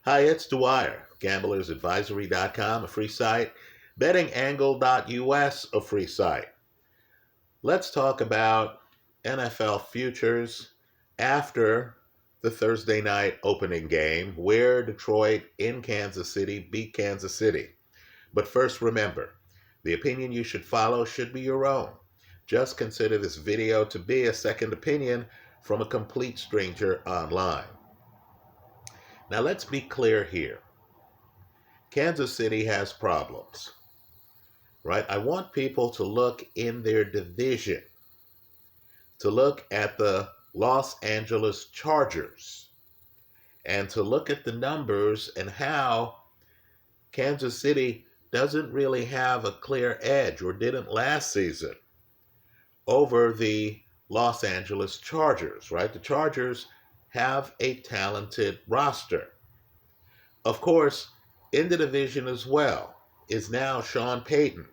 Hi, it's Dwyer, gamblersadvisory.com, a free site, bettingangle.us, a free site. Let's talk about NFL futures after the Thursday night opening game where Detroit in Kansas City beat Kansas City. But first, remember, the opinion you should follow should be your own. Just consider this video to be a second opinion from a complete stranger online. Now, let's be clear here. Kansas City has problems, right? I want people to look in their division, to look at the Los Angeles Chargers, and to look at the numbers and how Kansas City doesn't really have a clear edge, or didn't last season, over the Los Angeles Chargers, right? The Chargers have a talented roster. Of course, in the division as well is now Sean Payton.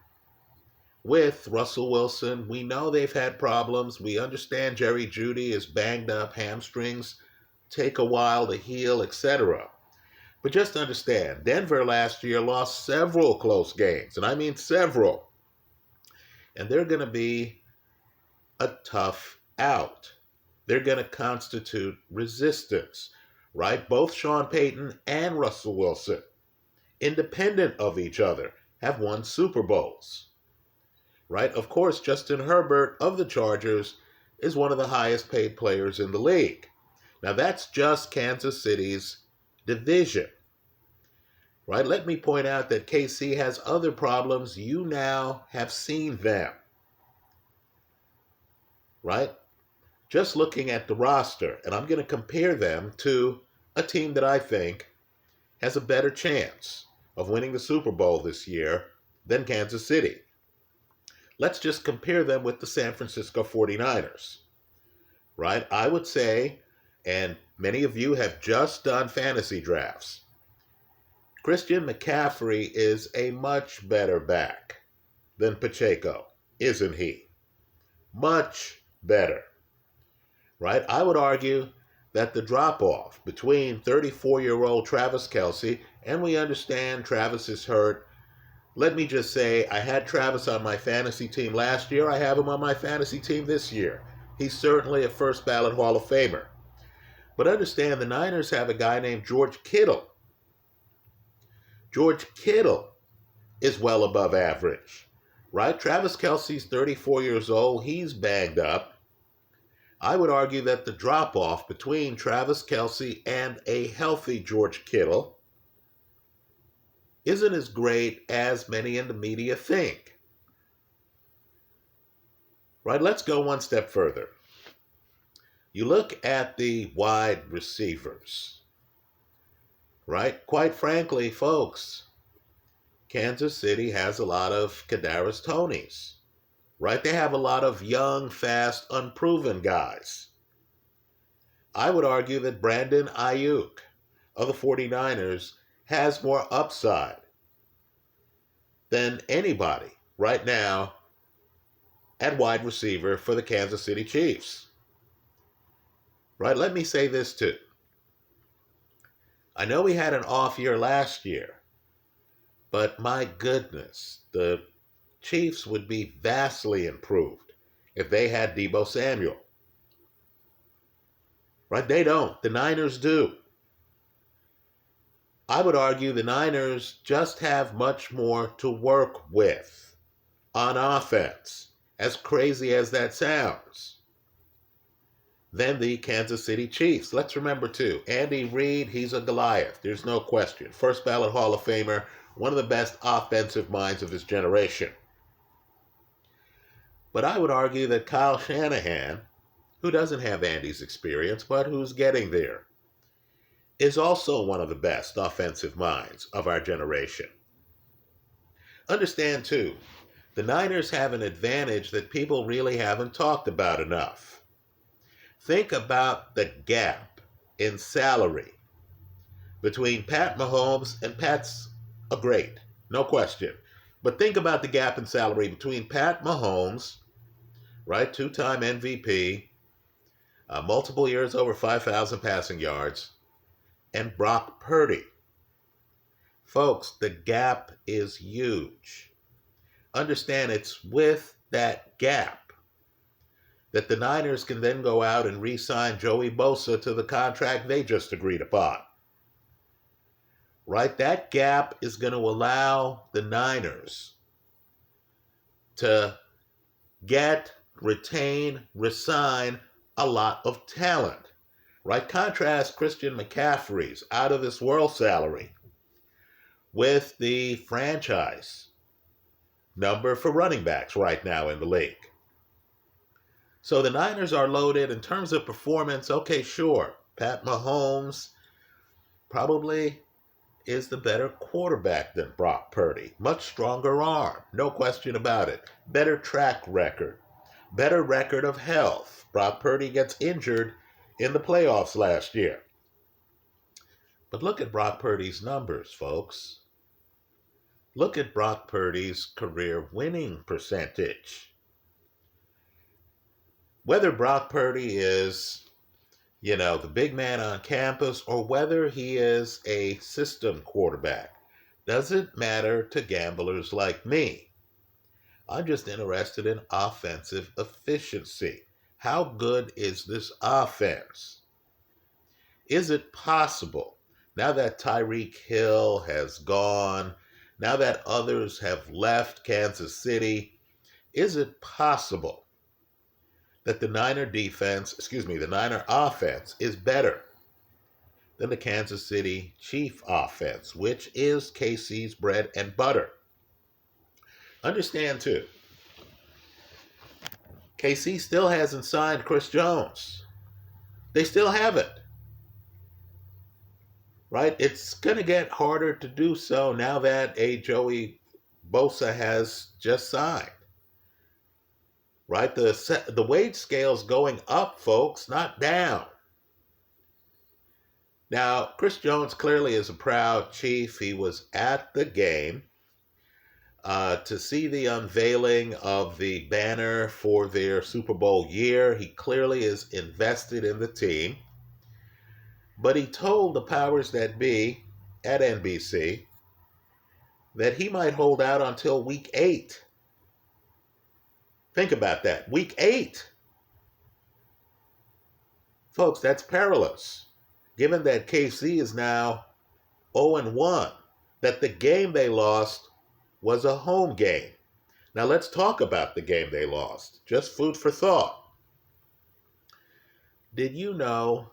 With Russell Wilson, we know they've had problems. We understand Jerry Jeudy is banged up, hamstrings take a while to heal, etc. But just understand, Denver last year lost several close games, and I mean several. And they're going to be a tough out. They're going to constitute resistance, right? Both Sean Payton and Russell Wilson, independent of each other, have won Super Bowls, right? Of course, Justin Herbert of the Chargers is one of the highest paid players in the league. Now, that's just Kansas City's division, right? Let me point out that KC has other problems. You now have seen them, right? Just looking at the roster, and I'm going to compare them to a team that I think has a better chance of winning the Super Bowl this year than Kansas City. Let's just compare them with the San Francisco 49ers, right? I would say, and many of you have just done fantasy drafts, Christian McCaffrey is a much better back than Pacheco, isn't he? Much better, right? I would argue that the drop-off between 34-year-old Travis Kelce, and we understand Travis is hurt. Let me just say, I had Travis on my fantasy team last year. I have him on my fantasy team this year. He's certainly a first ballot Hall of Famer. But understand, the Niners have a guy named George Kittle. George Kittle is well above average, right? Travis Kelce's 34 years old. He's banged up. I would argue that the drop-off between Travis Kelce and a healthy George Kittle isn't as great as many in the media think, right? Let's go one step further. You look at the wide receivers, right? Quite frankly, folks, Kansas City has a lot of Kadarius Tonys, right? They have a lot of young, fast, unproven guys. I would argue that Brandon Ayuk of the 49ers has more upside than anybody right now at wide receiver for the Kansas City Chiefs. Right? Let me say this too. I know we had an off year last year, but my goodness, the Chiefs would be vastly improved if they had Deebo Samuel. Right? They don't. The Niners do. I would argue the Niners just have much more to work with on offense, as crazy as that sounds, than the Kansas City Chiefs. Let's remember, too, Andy Reid, he's a Goliath. There's no question. First ballot Hall of Famer, one of the best offensive minds of his generation. But I would argue that Kyle Shanahan, who doesn't have Andy's experience, but who's getting there, is also one of the best offensive minds of our generation. Understand, too, the Niners have an advantage that people really haven't talked about enough. Think about the gap in salary between Pat Mahomes, and Pat's a great, no question. But think about the gap in salary between Pat Mahomes, right, two-time MVP, multiple years over 5,000 passing yards, and Brock Purdy. Folks, the gap is huge. Understand it's with that gap that the Niners can then go out and re-sign Joey Bosa to the contract they just agreed upon. Right? That gap is going to allow the Niners to get, retain, resign a lot of talent. Right? Contrast Christian McCaffrey's out of this world salary with the franchise number for running backs right now in the league. So the Niners are loaded in terms of performance. Okay, sure. Pat Mahomes probably is the better quarterback than Brock Purdy. Much stronger arm, no question about it. Better track record, better record of health. Brock Purdy gets injured in the playoffs last year. But look at Brock Purdy's numbers, folks. Look at Brock Purdy's career winning percentage. Whether Brock Purdy is, the big man on campus or whether he is a system quarterback, doesn't matter to gamblers like me. I'm just interested in offensive efficiency. How good is this offense? Is it possible, now that Tyreek Hill has gone, now that others have left Kansas City, is it possible that the Niner offense is better than the Kansas City Chief offense, which is KC's bread and butter? Understand, too, KC still hasn't signed Chris Jones. They still haven't. Right? It's going to get harder to do so now that a Joey Bosa has just signed. Right? The wage scale's going up, folks, not down. Now, Chris Jones clearly is a proud Chief. He was at the game to see the unveiling of the banner for their Super Bowl year. He clearly is invested in the team. But he told the powers that be at NBC that he might hold out until week 8. Think about that. Week 8. Folks, that's perilous. Given that KC is now 0-1, that the game they lost was a home game. Now let's talk about the game they lost. Just food for thought. Did you know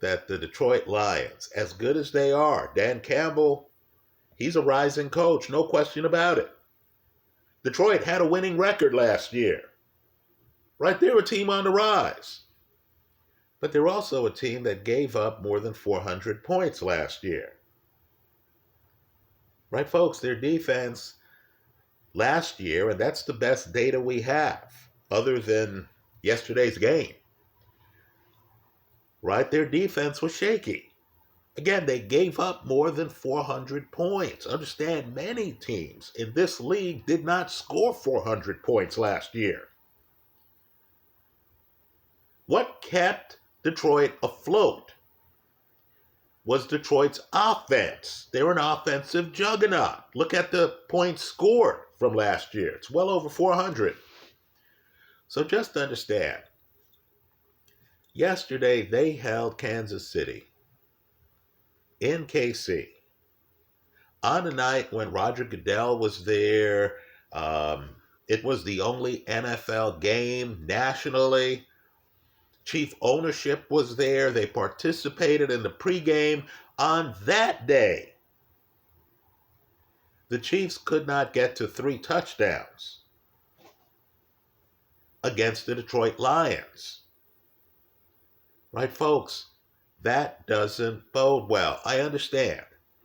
that the Detroit Lions, as good as they are, Dan Campbell, he's a rising coach, no question about it. Detroit had a winning record last year. Right, they're a team on the rise. But they're also a team that gave up more than 400 points last year. Right, folks, their defense last year, and that's the best data we have, other than yesterday's game. Right, their defense was shaky. Again, they gave up more than 400 points. Understand, many teams in this league did not score 400 points last year. What kept Detroit afloat was Detroit's offense. They're an offensive juggernaut. Look at the points scored from last year. It's well over 400. So just understand, yesterday they held Kansas City in KC on a night when Roger Goodell was there. It was the only NFL game nationally. Chief ownership was there. They participated in the pregame. On that day, the Chiefs could not get to 3 touchdowns against the Detroit Lions. Right, folks? That doesn't bode well. I understand.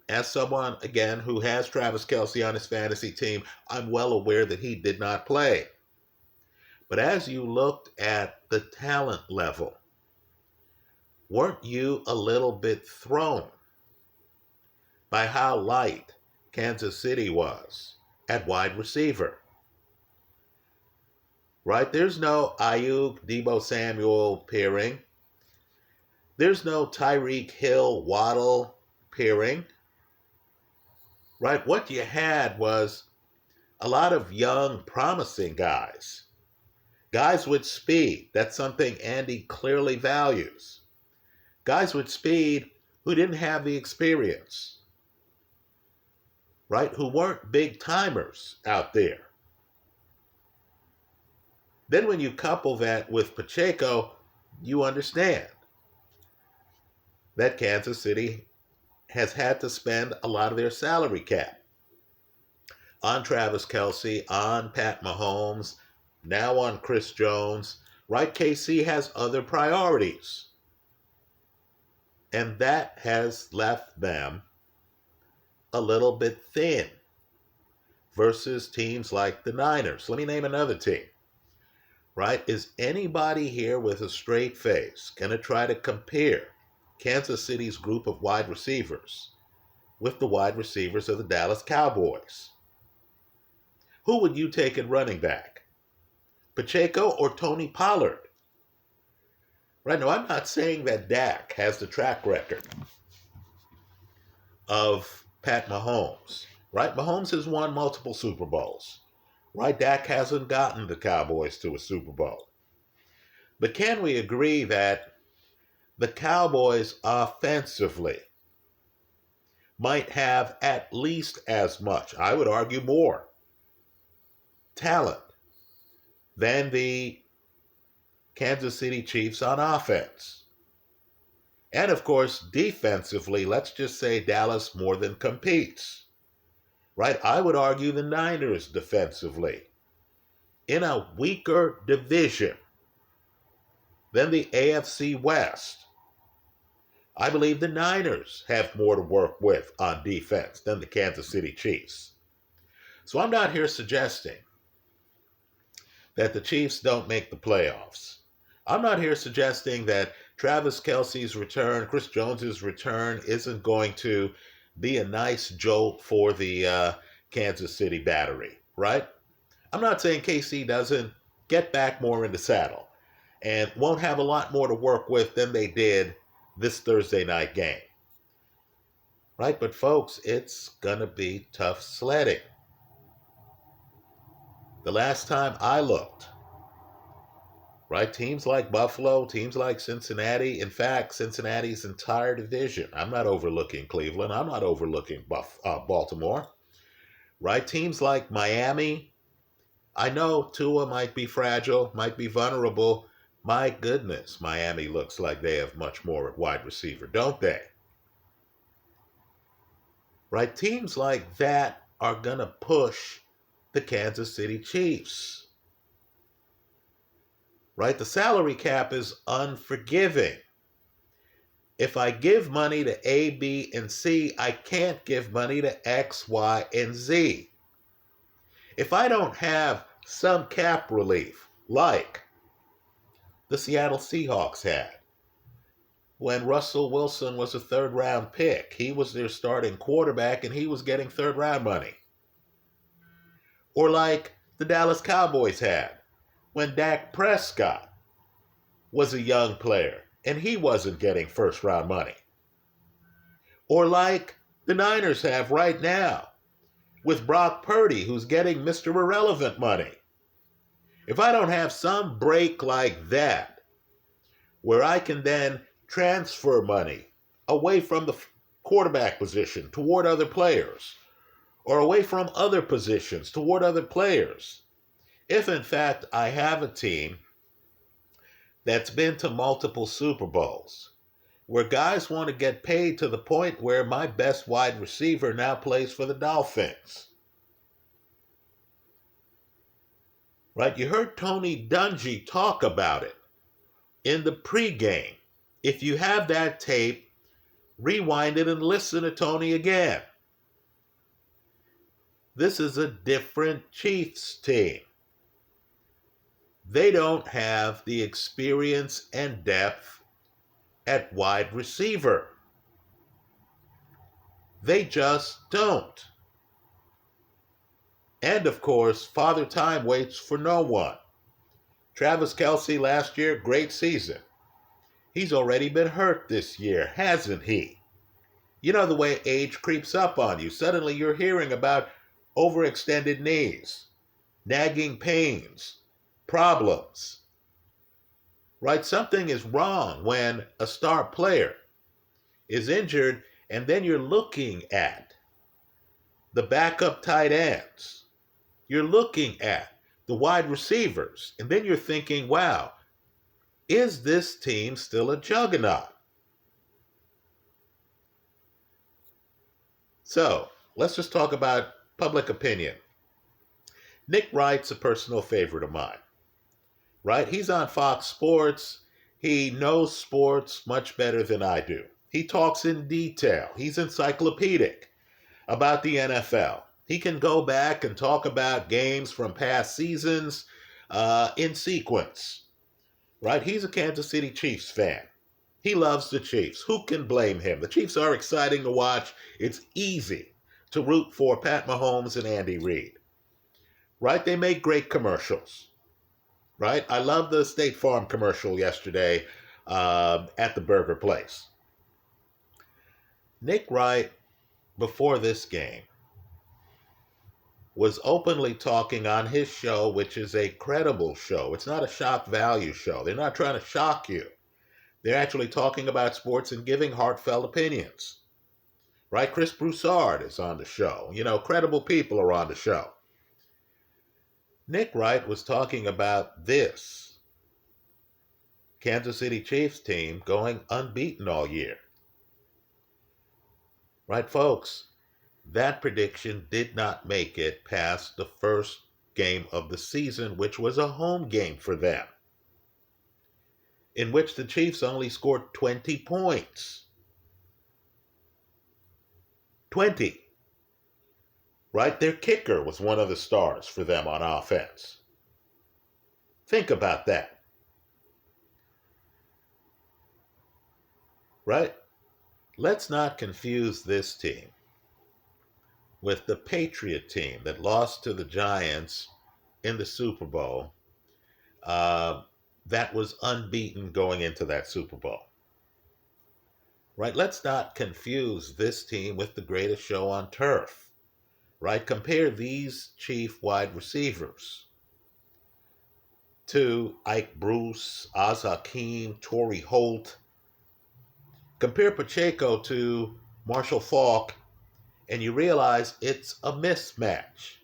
As someone, again, who has Travis Kelce on his fantasy team, I'm well aware that he did not play. But as you looked at the talent level, weren't you a little bit thrown by how light Kansas City was at wide receiver? Right? There's no Ayuk, Deebo Samuel pairing. There's no Tyreek Hill, Waddle pairing. right? What you had was a lot of young, promising guys, guys with speed. That's something Andy clearly values. Guys with speed who didn't have the experience, right? Who weren't big timers out there. Then when you couple that with Pacheco, you understand that Kansas City has had to spend a lot of their salary cap on Travis Kelce, on Pat Mahomes, now on Chris Jones, right? KC has other priorities. And that has left them a little bit thin versus teams like the Niners. Let me name another team, right? Is anybody here with a straight face going to try to compare Kansas City's group of wide receivers with the wide receivers of the Dallas Cowboys? Who would you take at running back? Pacheco or Tony Pollard? Right now, I'm not saying that Dak has the track record of Pat Mahomes, right? Mahomes has won multiple Super Bowls, right? Dak hasn't gotten the Cowboys to a Super Bowl. But can we agree that the Cowboys offensively might have at least as much, I would argue more, talent than the Kansas City Chiefs on offense? And of course, defensively, let's just say Dallas more than competes, right? I would argue the Niners defensively in a weaker division than the AFC West. I believe the Niners have more to work with on defense than the Kansas City Chiefs. So I'm not here suggesting that the Chiefs don't make the playoffs. I'm not here suggesting that Travis Kelce's return, Chris Jones's return, isn't going to be a nice jolt for the Kansas City battery, right? I'm not saying KC doesn't get back more in the saddle and won't have a lot more to work with than they did this Thursday night game, right? But folks, it's going to be tough sledding. The last time I looked, right, teams like Buffalo, teams like Cincinnati, in fact, Cincinnati's entire division, I'm not overlooking Cleveland, I'm not overlooking Baltimore, right? Teams like Miami, I know Tua might be fragile, might be vulnerable. My goodness, Miami looks like they have much more at wide receiver, don't they? Right? Teams like that are going to push the Kansas City Chiefs. Right? The salary cap is unforgiving. If I give money to A, B, and C, I can't give money to X, Y, and Z. If I don't have some cap relief, like the Seattle Seahawks had, when Russell Wilson was a third-round pick, he was their starting quarterback and he was getting third-round money. Or like the Dallas Cowboys had, when Dak Prescott was a young player and he wasn't getting first-round money. Or like the Niners have right now, with Brock Purdy, who's getting Mr. Irrelevant money. If I don't have some break like that, where I can then transfer money away from the quarterback position toward other players, or away from other positions toward other players, if in fact I have a team that's been to multiple Super Bowls, where guys want to get paid to the point where my best wide receiver now plays for the Dolphins. Right? You heard Tony Dungy talk about it in the pregame. If you have that tape, rewind it and listen to Tony again. This is a different Chiefs team. They don't have the experience and depth at wide receiver. They just don't. And of course, Father Time waits for no one. Travis Kelce last year, great season. He's already been hurt this year, hasn't he? You know the way age creeps up on you. Suddenly you're hearing about overextended knees, nagging pains, problems, right? Something is wrong when a star player is injured, and then you're looking at the backup tight ends. You're looking at the wide receivers, and then you're thinking, wow, is this team still a juggernaut? So let's just talk about public opinion. Nick Wright's a personal favorite of mine, right? He's on Fox Sports. He knows sports much better than I do. He talks in detail. He's encyclopedic about the NFL. He can go back and talk about games from past seasons in sequence, right? He's a Kansas City Chiefs fan. He loves the Chiefs. Who can blame him? The Chiefs are exciting to watch. It's easy to root for Pat Mahomes and Andy Reid, right? They make great commercials, right? I love the State Farm commercial yesterday at the burger place. Nick Wright, before this game, was openly talking on his show, which is a credible show. It's not a shock value show. They're not trying to shock you. They're actually talking about sports and giving heartfelt opinions. Right? Chris Broussard is on the show. You know, credible people are on the show. Nick Wright was talking about this Kansas City Chiefs team going unbeaten all year. Right, folks? That prediction did not make it past the first game of the season, which was a home game for them, in which the Chiefs only scored 20 points. 20. Right? Their kicker was one of the stars for them on offense. Think about that. Right? Let's not confuse this team with the Patriot team that lost to the Giants in the Super Bowl, that was unbeaten going into that Super Bowl. Right? Let's not confuse this team with the greatest show on turf. Right? Compare these Chief wide receivers to Ike Bruce, Oz Hakeem, Torrey Holt. Compare Pacheco to Marshall Faulk, and you realize it's a mismatch.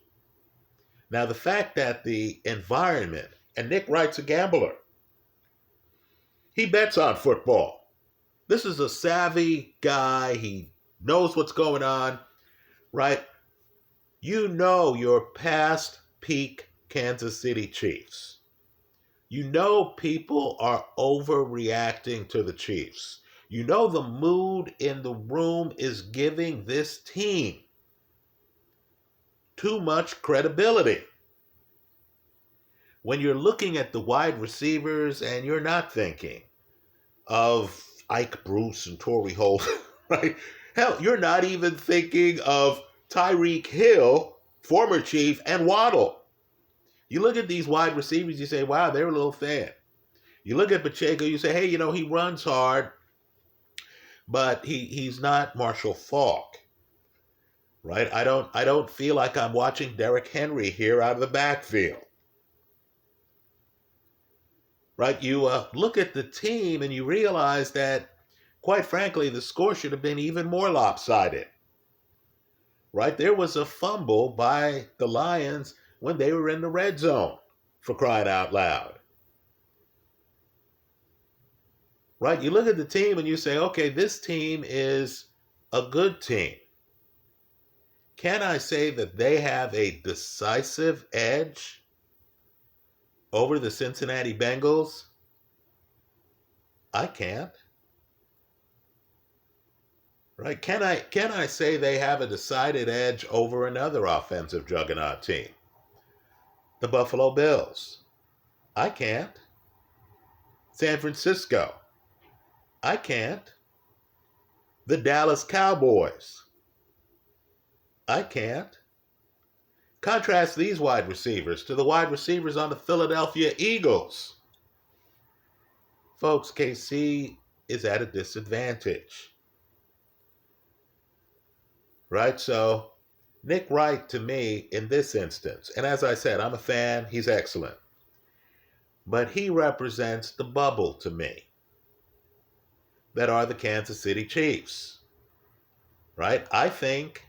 Now, the fact that the environment, and Nick Wright's a gambler, he bets on football. This is a savvy guy. He knows what's going on, right? You know your past peak Kansas City Chiefs. You know people are overreacting to the Chiefs. You know the mood in the room is giving this team too much credibility. When you're looking at the wide receivers and you're not thinking of Ike Bruce and Torrey Holt, right? Hell, you're not even thinking of Tyreek Hill, former Chief, and Waddle. You look at these wide receivers, you say, wow, they're a little thin. You look at Pacheco, you say, hey, you know, he runs hard, but he's not Marshall Faulk, right? I don't feel like I'm watching Derrick Henry here out of the backfield. Right? You look at the team and you realize that, quite frankly, the score should have been even more lopsided. Right? There was a fumble by the Lions when they were in the red zone, for crying out loud. Right? You look at the team and you say, okay, this team is a good team. Can I say that they have a decisive edge over the Cincinnati Bengals? I can't. Right? Can I say they have a decided edge over another offensive juggernaut team? The Buffalo Bills. I can't. San Francisco. I can't. The Dallas Cowboys. I can't. Contrast these wide receivers to the wide receivers on the Philadelphia Eagles. Folks, KC is at a disadvantage. right? So Nick Wright, to me, in this instance, and as I said, I'm a fan, he's excellent, but he represents the bubble to me that are the Kansas City Chiefs, right? I think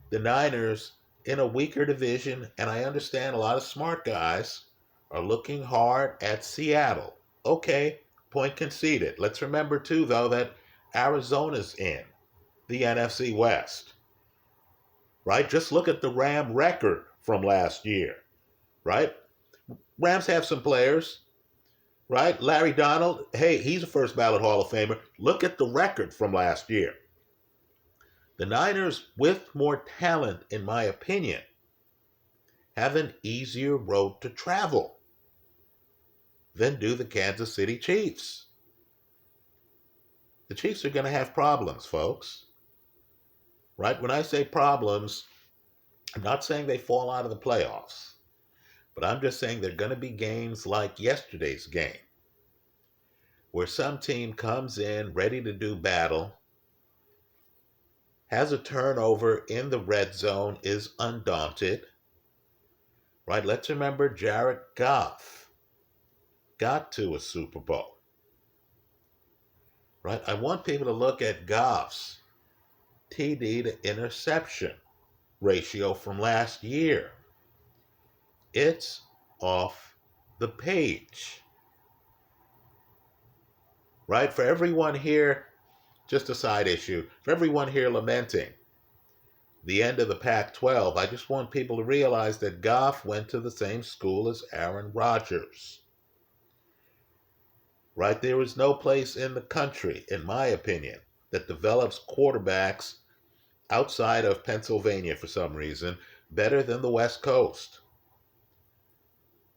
the Niners in a weaker division, and I understand a lot of smart guys are looking hard at Seattle. Okay, point conceded. Let's remember, too, though, that Arizona's in the NFC West, right? Just look at the Ram record from last year, right? Rams have some players, right? Larry Donald, hey, he's a first ballot Hall of Famer. Look at the record from last year. The Niners, with more talent, in my opinion, have an easier road to travel than do the Kansas City Chiefs. The Chiefs are going to have problems, folks. Right? When I say problems, I'm not saying they fall out of the playoffs, but I'm just saying there are going to be games like yesterday's game, where some team comes in ready to do battle, has a turnover in the red zone, is undaunted. Right? Let's remember Jared Goff got to a Super Bowl. Right? I want people to look at Goff's TD to interception ratio from last year. It's off the page. Right? For everyone here, just a side issue, for everyone here lamenting the end of the Pac-12, I just want people to realize that Goff went to the same school as Aaron Rodgers. Right? There is no place in the country, in my opinion, that develops quarterbacks outside of Pennsylvania for some reason better than the West Coast.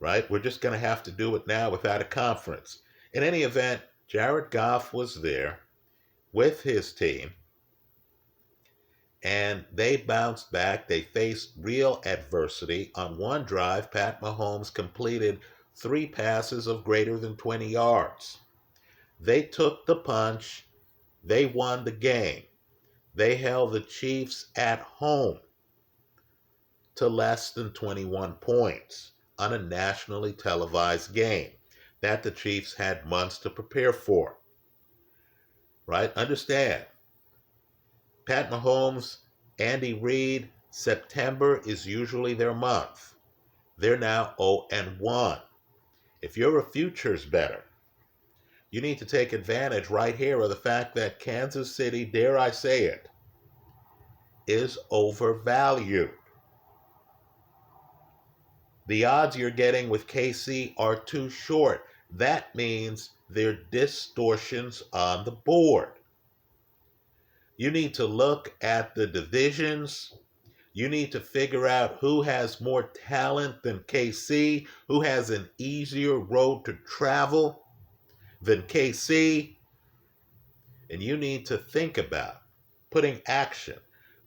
Right? We're just going to have to do it now without a conference. In any event, Jared Goff was there with his team, and they bounced back. They faced real adversity. On one drive, Pat Mahomes completed 3 passes of greater than 20 yards. They took the punch. They won the game. They held the Chiefs at home to less than 21 points on a nationally televised game that the Chiefs had months to prepare for. Right? Understand, Pat Mahomes, Andy Reid, September is usually their month. They're now 0-1. If you're a futures bettor, you need to take advantage right here of the fact that Kansas City, dare I say it, is overvalued. The odds you're getting with KC are too short. That means there are distortions on the board. You need to look at the divisions. You need to figure out who has more talent than KC, who has an easier road to travel than KC. And you need to think about putting action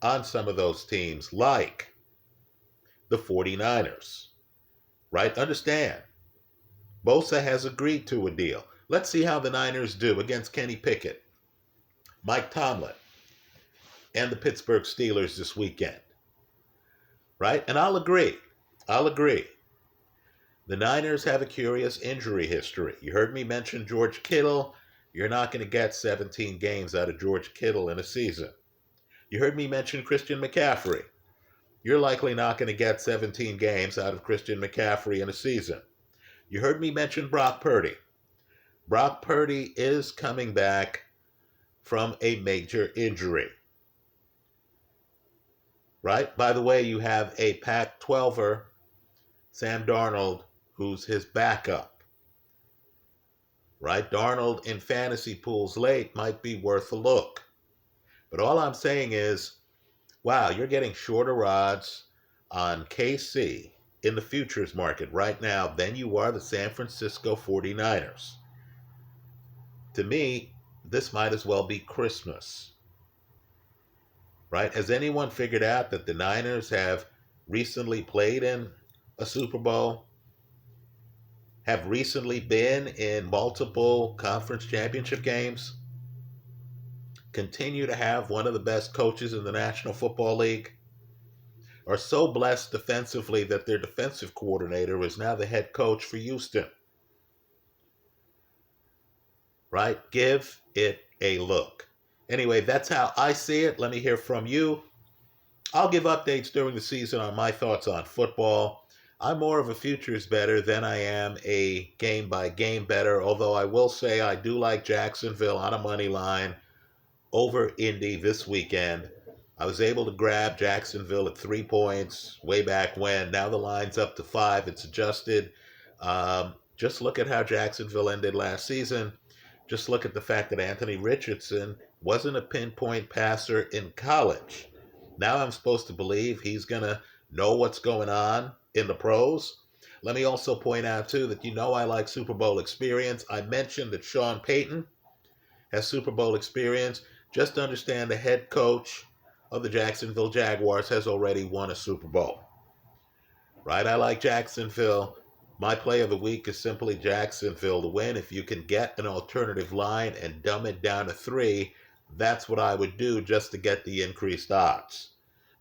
on some of those teams like the 49ers. Right? Understand, Bosa has agreed to a deal. Let's see how the Niners do against Kenny Pickett, Mike Tomlin, and the Pittsburgh Steelers this weekend. Right? And I'll agree. The Niners have a curious injury history. You heard me mention George Kittle. You're not going to get 17 games out of George Kittle in a season. You heard me mention Christian McCaffrey. You're likely not going to get 17 games out of Christian McCaffrey in a season. You heard me mention Brock Purdy. Brock Purdy is coming back from a major injury. Right? By the way, you have a Pac-12er, Sam Darnold, who's his backup. Right? Darnold in fantasy pools late might be worth a look. But all I'm saying is, wow, you're getting shorter odds on KC in the futures market right now than you are the San Francisco 49ers. To me, this might as well be Christmas. Right? Has anyone figured out that the Niners have recently played in a Super Bowl? Have recently been in multiple conference championship games? continue to have one of the best coaches in the National Football League, are so blessed defensively that their defensive coordinator is now the head coach for Houston. Right? Give it a look. Anyway, that's how I see it. Let me hear from you. I'll give updates during the season on my thoughts on football. I'm more of a futures bettor than I am a game-by-game bettor, although I will say I do like Jacksonville on a money line over Indy this weekend. I was able to grab Jacksonville at 3 points way back when. Now the line's up to 5. It's adjusted. Just look at how Jacksonville ended last season. Just look at the fact that Anthony Richardson wasn't a pinpoint passer in college. Now I'm supposed to believe he's going to know what's going on in the pros. Let me also point out, too, that I like Super Bowl experience. I mentioned that Sean Payton has Super Bowl experience. Just understand the head coach of the Jacksonville Jaguars has already won a Super Bowl. Right? I like Jacksonville. My play of the week is simply Jacksonville to win. If you can get an alternative line and dumb it down to 3, that's what I would do just to get the increased odds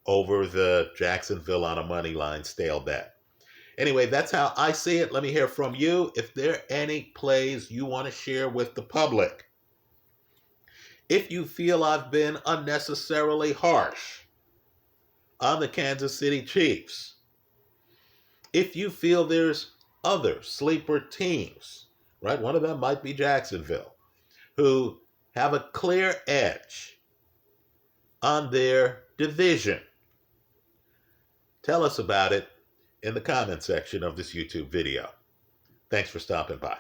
over the Jacksonville on a money line stale bet. Anyway, that's how I see it. Let me hear from you. If there are any plays you want to share with the public, if you feel I've been unnecessarily harsh on the Kansas City Chiefs, if you feel there's other sleeper teams, right? One of them might be Jacksonville, who have a clear edge on their division. Tell us about it in the comment section of this YouTube video. Thanks for stopping by.